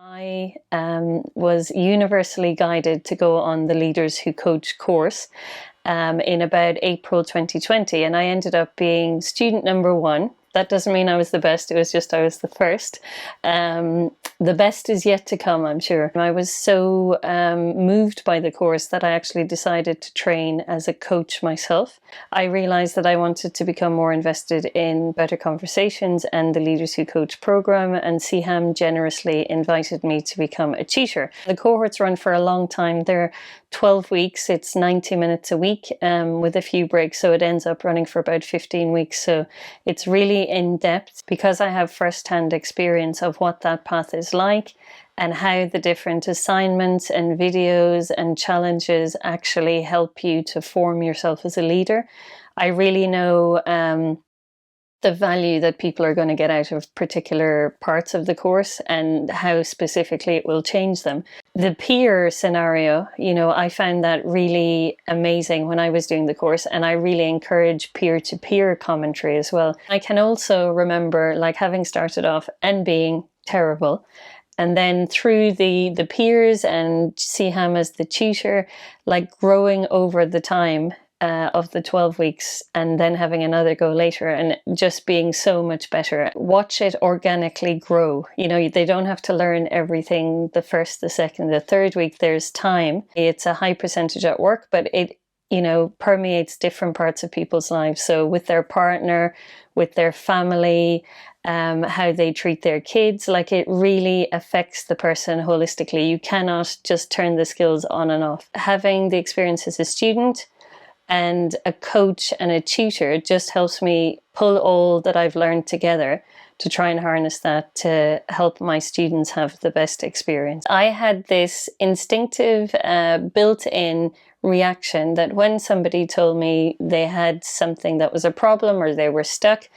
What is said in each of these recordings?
I was universally guided to go on the Leaders Who Coach course in about April 2020, and I ended up being student number 1. That doesn't mean I was the best, it was just I was the first. The best is yet to come, I'm sure. I was so moved by the course that I actually decided to train as a coach myself. I realized that I wanted to become more invested in Better Conversations and the Leaders Who Coach program, and CHAM generously invited me to become a tutor. The cohorts run for a long time. They're 12 weeks, it's 90 minutes a week with a few breaks, so it ends up running for about 15 weeks. So it's really in depth because I have first-hand experience of what that path is like and how the different assignments and videos and challenges actually help you to form yourself as a leader. I really know the value that people are going to get out of particular parts of the course and how specifically it will change them. The peer scenario, I found that really amazing when I was doing the course, and I really encourage peer-to-peer commentary as well. I can also remember having started off and being terrible, and then through the peers and CHAM as the tutor, growing over the time of the 12 weeks and then having another go later and just being so much better. Watch it organically grow. They don't have to learn everything the first, the second, the third week. There's time. It's a high percentage at work, but it permeates different parts of people's lives. So with their partner, with their family, how they treat their kids, it really affects the person holistically. You cannot just turn the skills on and off. Having the experience as a student and a coach and a tutor just helps me pull all that I've learned together to try and harness that to help my students have the best experience. I had this instinctive, built-in reaction that when somebody told me they had something that was a problem or they were stuck,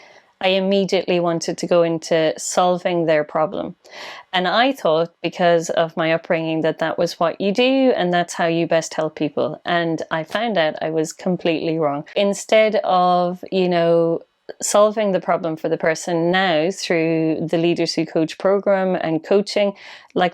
I immediately wanted to go into solving their problem. And I thought, because of my upbringing, that was what you do and that's how you best help people. And I found out I was completely wrong. Instead of, solving the problem for the person now through the Leaders Who Coach program and coaching,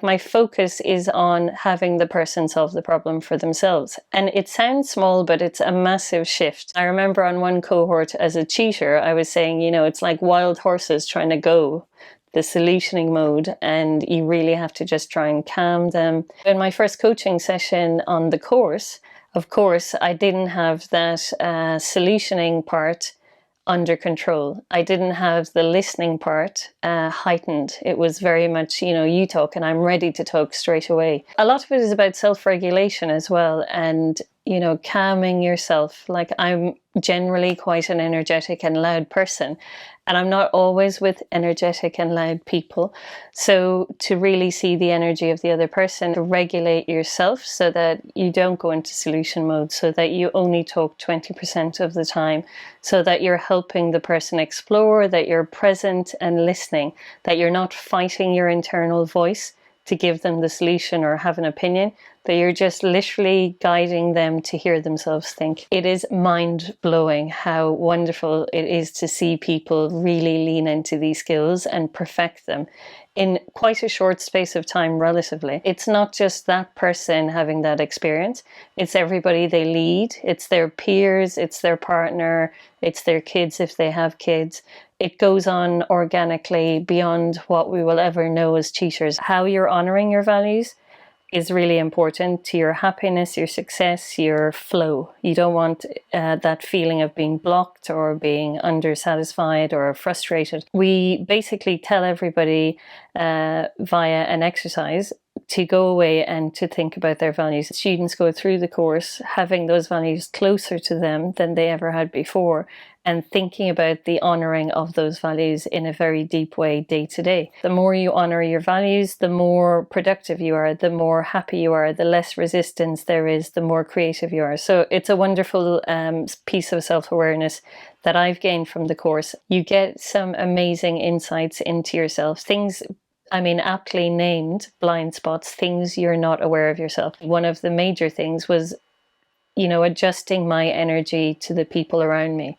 my focus is on having the person solve the problem for themselves. And it sounds small, but it's a massive shift. I remember on one cohort as a tutor, I was saying, it's like wild horses trying to go the solutioning mode, and you really have to just try and calm them. In my first coaching session on the course, of course, I didn't have that solutioning part under control. I didn't have the listening part heightened. It was very much, you talk and I'm ready to talk straight away. A lot of it is about self-regulation as well, and calming yourself. I'm generally quite an energetic and loud person, and I'm not always with energetic and loud people. So to really see the energy of the other person, to regulate yourself so that you don't go into solution mode, so that you only talk 20% of the time, so that you're helping the person explore, that you're present and listening, that you're not fighting your internal voice to give them the solution or have an opinion, that you're just literally guiding them to hear themselves think. It is mind-blowing how wonderful it is to see people really lean into these skills and perfect them in quite a short space of time relatively. It's not just that person having that experience, it's everybody they lead, it's their peers, it's their partner, it's their kids if they have kids. It goes on organically beyond what we will ever know as tutors. How you're honouring your values is really important to your happiness, your success, your flow. You don't want that feeling of being blocked or being undersatisfied or frustrated. We basically tell everybody via an exercise to go away and to think about their values. Students go through the course having those values closer to them than they ever had before, and thinking about the honouring of those values in a very deep way day to day. The more you honour your values, the more productive you are, the more happy you are, the less resistance there is, the more creative you are. So it's a wonderful piece of self-awareness that I've gained from the course. You get some amazing insights into yourself, things, aptly named blind spots, things you're not aware of yourself. One of the major things was, adjusting my energy to the people around me.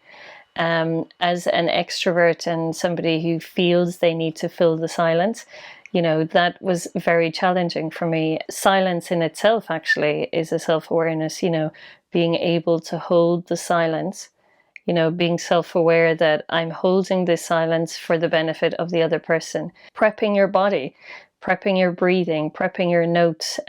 As an extrovert and somebody who feels they need to fill the silence, that was very challenging for me. Silence in itself actually is a self-awareness, being able to hold the silence, being self-aware that I'm holding this silence for the benefit of the other person. Prepping your body, prepping your breathing, prepping your notes,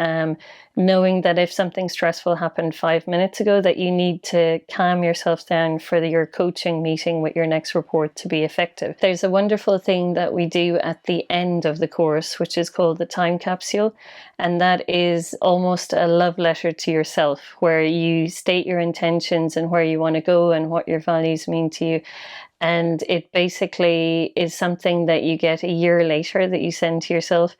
knowing that if something stressful happened 5 minutes ago, that you need to calm yourself down for your coaching meeting with your next report to be effective. There's a wonderful thing that we do at the end of the course, which is called the time capsule. And that is almost a love letter to yourself, where you state your intentions and where you want to go and what your values mean to you. And it basically is something that you get a year later that you send to yourself.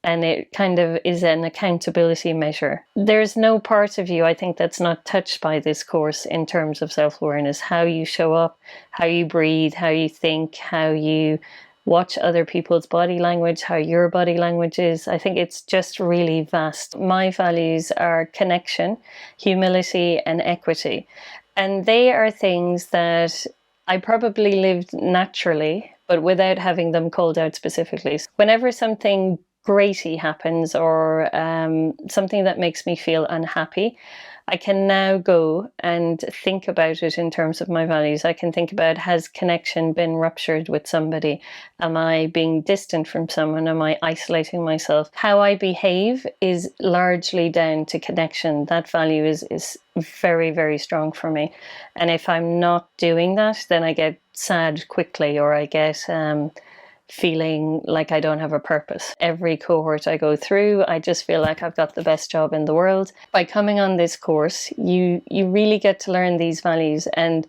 And it kind of is an accountability measure. There's no part of you, I think, that's not touched by this course in terms of self-awareness. How you show up, how you breathe, how you think, how you watch other people's body language, how your body language is. I think it's just really vast. My values are connection, humility, and equity. And they are things that I probably lived naturally, but without having them called out specifically. Whenever something greaty happens or something that makes me feel unhappy, I can now go and think about it in terms of my values. I can think about, has connection been ruptured with somebody? Am I being distant from someone? Am I isolating myself? How I behave is largely down to connection. That value is very, very strong for me. And if I'm not doing that, then I get sad quickly, or I get feeling like I don't have a purpose. Every cohort I go through, I just feel like I've got the best job in the world. By coming on this course, you really get to learn these values, and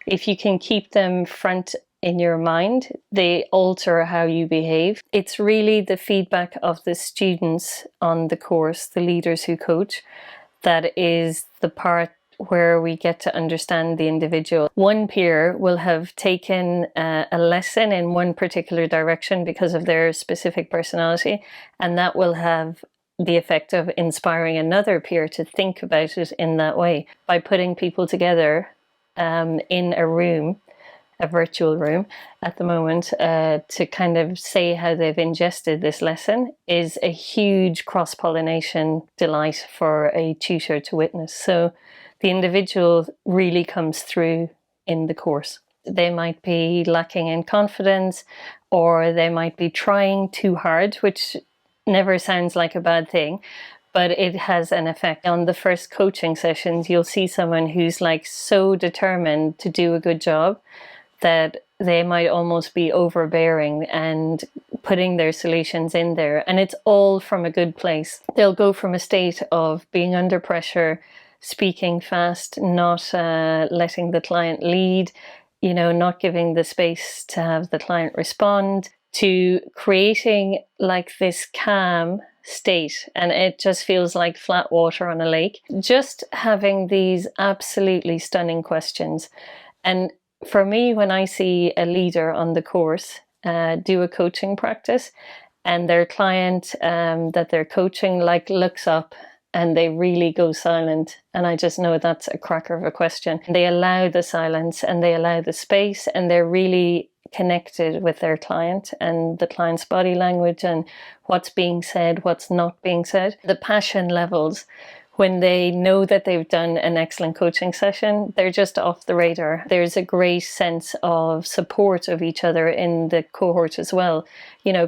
if you can keep them front in your mind, they alter how you behave. It's really the feedback of the students on the course, the leaders who coach, that is the part where we get to understand the individual. One peer will have taken a lesson in one particular direction because of their specific personality, and that will have the effect of inspiring another peer to think about it in that way. By putting people together in a room, a virtual room at the moment, to kind of say how they've ingested this lesson is a huge cross-pollination delight for a tutor to witness. So the individual really comes through in the course. They might be lacking in confidence, or they might be trying too hard, which never sounds like a bad thing, but it has an effect. On the first coaching sessions, you'll see someone who's like so determined to do a good job that they might almost be overbearing and putting their solutions in there. And it's all from a good place. They'll go from a state of being under pressure, speaking fast, not letting the client lead, not giving the space to have the client respond, to creating like this calm state, and it just feels like flat water on a lake. Just having these absolutely stunning questions. And for me, when I see a leader on the course do a coaching practice, and their client that they're coaching looks up and they really go silent, and I just know that's a cracker of a question. They allow the silence and they allow the space, and they're really connected with their client and the client's body language and what's being said, what's not being said. The passion levels, when they know that they've done an excellent coaching session, they're just off the radar. There's a great sense of support of each other in the cohort as well.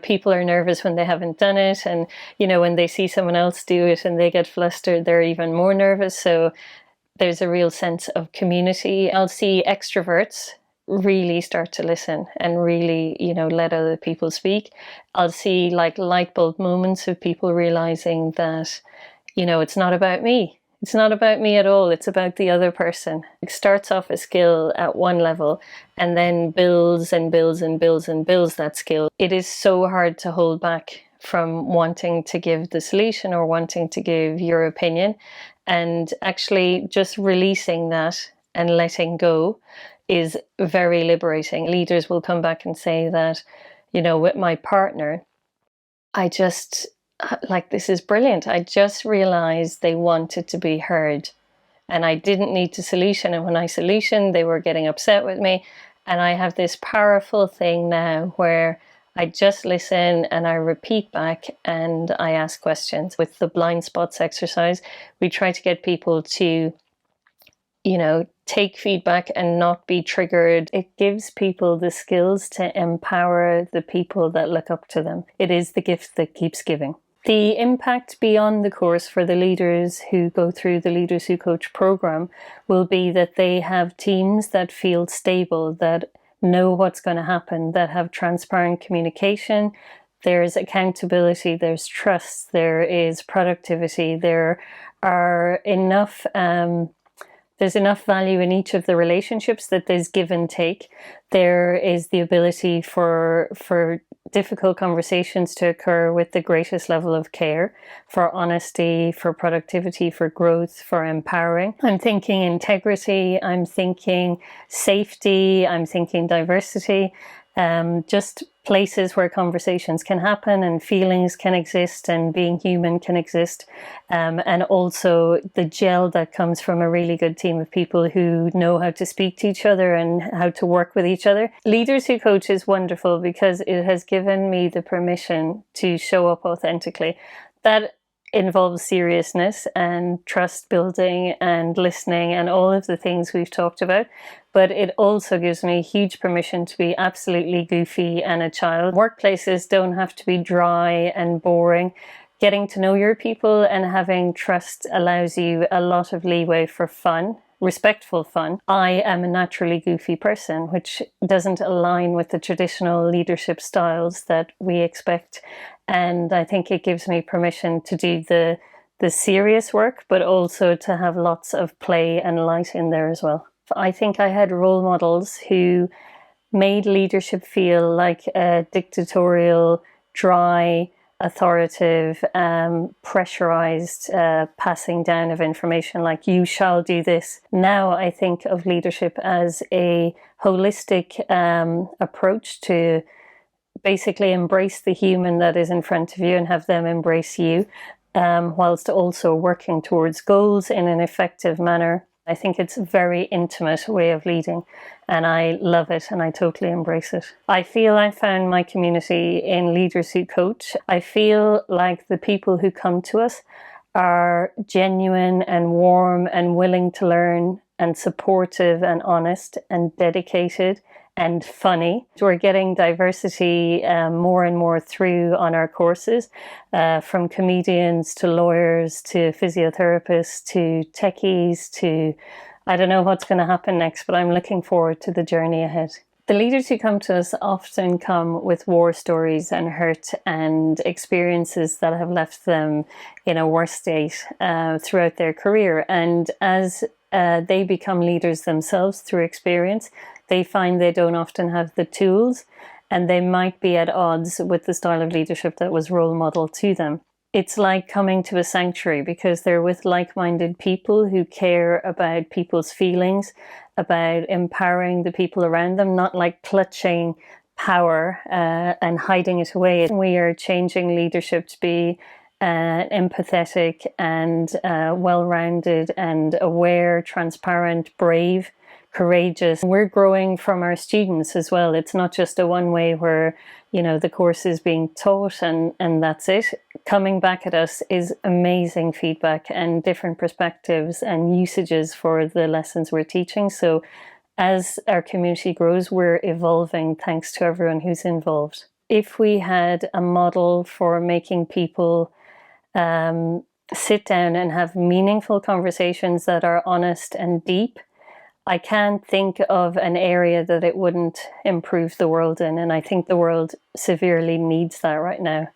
People are nervous when they haven't done it, and when they see someone else do it and they get flustered, they're even more nervous. So there's a real sense of community. I'll see extroverts really start to listen and really, let other people speak. I'll see like light bulb moments of people realizing that it's not about me. It's not about me at all. It's about the other person. It starts off a skill at one level and then builds and builds and builds and builds that skill. It is so hard to hold back from wanting to give the solution or wanting to give your opinion. And actually just releasing that and letting go is very liberating. Leaders will come back and say that, with my partner, I just... this is brilliant. I just realized they wanted to be heard and I didn't need to solution. And when I solutioned, they were getting upset with me. And I have this powerful thing now where I just listen and I repeat back and I ask questions. With the blind spots exercise, we try to get people to, take feedback and not be triggered. It gives people the skills to empower the people that look up to them. It is the gift that keeps giving. The impact beyond the course for the leaders who go through the Leaders Who Coach program will be that they have teams that feel stable, that know what's going to happen, that have transparent communication. There's accountability, there's trust, there is productivity, there are enough there's enough value in each of the relationships that there's give and take. There is the ability for difficult conversations to occur with the greatest level of care, for honesty, for productivity, for growth, for empowering. I'm thinking integrity, I'm thinking safety, I'm thinking diversity. Just places where conversations can happen and feelings can exist and being human can exist. And also the gel that comes from a really good team of people who know how to speak to each other and how to work with each other. Leaders Who Coach is wonderful because it has given me the permission to show up authentically. That involves seriousness and trust building and listening and all of the things we've talked about. But it also gives me huge permission to be absolutely goofy and a child. Workplaces don't have to be dry and boring. Getting to know your people and having trust allows you a lot of leeway for fun, respectful fun. I am a naturally goofy person, which doesn't align with the traditional leadership styles that we expect. And I think it gives me permission to do the serious work, but also to have lots of play and light in there as well. I think I had role models who made leadership feel like a dictatorial, dry, authoritative, pressurized passing down of information, like you shall do this. Now I think of leadership as a holistic approach to basically embrace the human that is in front of you and have them embrace you, whilst also working towards goals in an effective manner. I think it's a very intimate way of leading and I love it and I totally embrace it. I feel I found my community in Leaders Who Coach. I feel like the people who come to us are genuine and warm and willing to learn and supportive and honest and dedicated and funny. We're getting diversity more and more through on our courses, from comedians to lawyers to physiotherapists to techies to, I don't know what's going to happen next, but I'm looking forward to the journey ahead. The leaders who come to us often come with war stories and hurt and experiences that have left them in a worse state throughout their career. And as they become leaders themselves through experience, they find they don't often have the tools and they might be at odds with the style of leadership that was role modeled to them. It's like coming to a sanctuary because they're with like-minded people who care about people's feelings, about empowering the people around them, not like clutching power and hiding it away. We are changing leadership to be empathetic and well-rounded and aware, transparent, brave, courageous. We're growing from our students as well. It's not just a one way where, the course is being taught and that's it. Coming back at us is amazing feedback and different perspectives and usages for the lessons we're teaching. So as our community grows, we're evolving thanks to everyone who's involved. If we had a model for making people sit down and have meaningful conversations that are honest and deep, I can't think of an area that it wouldn't improve the world in, and I think the world severely needs that right now.